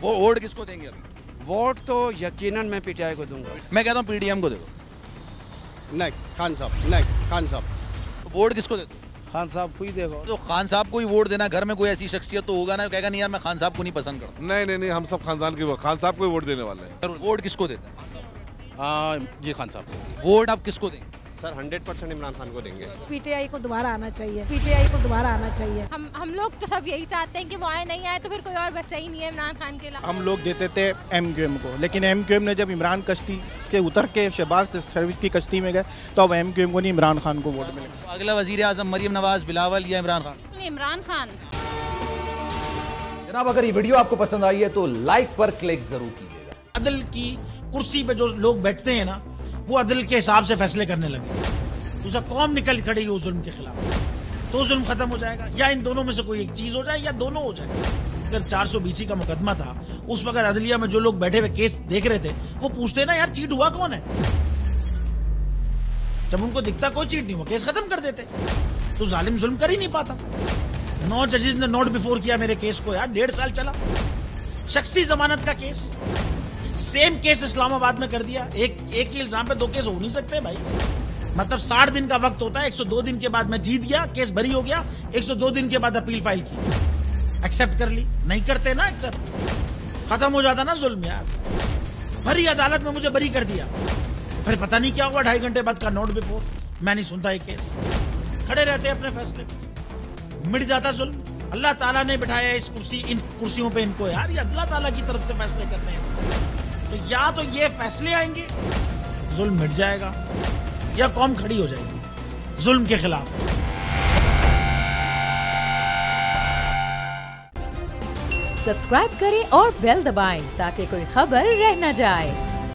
वो वोट किसको देंगे अभी? वोट तो यकीनन मैं पीटीआई को दूंगा। मैं कहता हूँ पीडीएम को दे दो। नहीं खान साहब, नहीं खान साहब। वोट किसको देते? खान साहब को ही देखो। तो खान साहब को ही वोट देना। घर में कोई ऐसी शख्सियत तो होगा ना, कहेगा नहीं यार मैं खान साहब को नहीं पसंद करता। नहीं, हम सब खानदान के खान साहब को ही वोट देने वाले हैं। वोट किसको देते हैं? ये खान साहब को। वोट आप किसको देंगे? सर 100% इमरान खान को देंगे। पीटीआई को दोबारा आना चाहिए, पीटीआई को दोबारा आना चाहिए। हम लोग तो सब यही चाहते हैं कि वो आए, नहीं आए तो फिर कोई और बच्चा ही नहीं है इमरान खान के अलावा। हम लोग देते थे एमक्यूएम को, लेकिन एमक्यूएम ने जब इमरान कश्ती के उतर के शहबाज शरीफ की कश्ती में गए तो अब एमक्यूएम को नहीं इमरान खान को वोट मिले। तो अगला वजीर आजम मरियम नवाज, बिलावल या इमरान खान? इमरान खान। जनाब अगर ये वीडियो आपको पसंद आई है तो लाइक पर क्लिक जरूर कीजिएगा। अदल की कुर्सी पे जो लोग बैठते हैं ना, वो अदल के हिसाब से फैसले करने लगे। दूसरा कौम निकल खड़ी है उस जुल्म के खिलाफ, तो जुल्म खत्म हो जाएगा। या इन दोनों में से कोई एक चीज हो जाए या दोनों हो जाए। अगर 420 का मुकदमा था, उस वक्त अदलिया में जो लोग बैठे हुए केस देख रहे थे वो पूछते ना यार चीट हुआ कौन है। जब उनको दिखता कोई चीट नहीं हुआ, केस खत्म कर देते। तो जालिम जुल्म कर ही नहीं पाता। 9 जजेस ने नोट बिफोर किया मेरे केस को यार, 1.5 साल चला। शख्सी जमानत का केस, सेम केस इस्लामाबाद में कर दिया। एक ही इल्जाम पे 2 केस हो नहीं सकते भाई। मतलब 60 दिन का वक्त होता है। 102 दिन के बाद मैं जीत गया, केस बरी हो गया। 102 दिन के बाद अपील फाइल की, एक्सेप्ट कर ली। नहीं करते ना एक्सेप्ट, खत्म हो जाता ना जुल्म यार। भरी अदालत में मुझे बरी कर दिया, फिर पता नहीं क्या हुआ 2.5 घंटे बाद का नोट बिफोर। मैं नहीं सुनता ये केस, खड़े रहते अपने फैसले पे, मिट जाता जुल्म। अल्लाह ताला ने बिठाया इस कुर्सी, इन कुर्सियों पे इनको यार, ये अल्लाह ताला की तरफ से फैसले करने हैं। तो या तो ये फैसले आएंगे, जुल्म मिट जाएगा, या कौम खड़ी हो जाएगी जुल्म के खिलाफ। सब्सक्राइब करें और बेल दबाएं ताकि कोई खबर रह न जाए।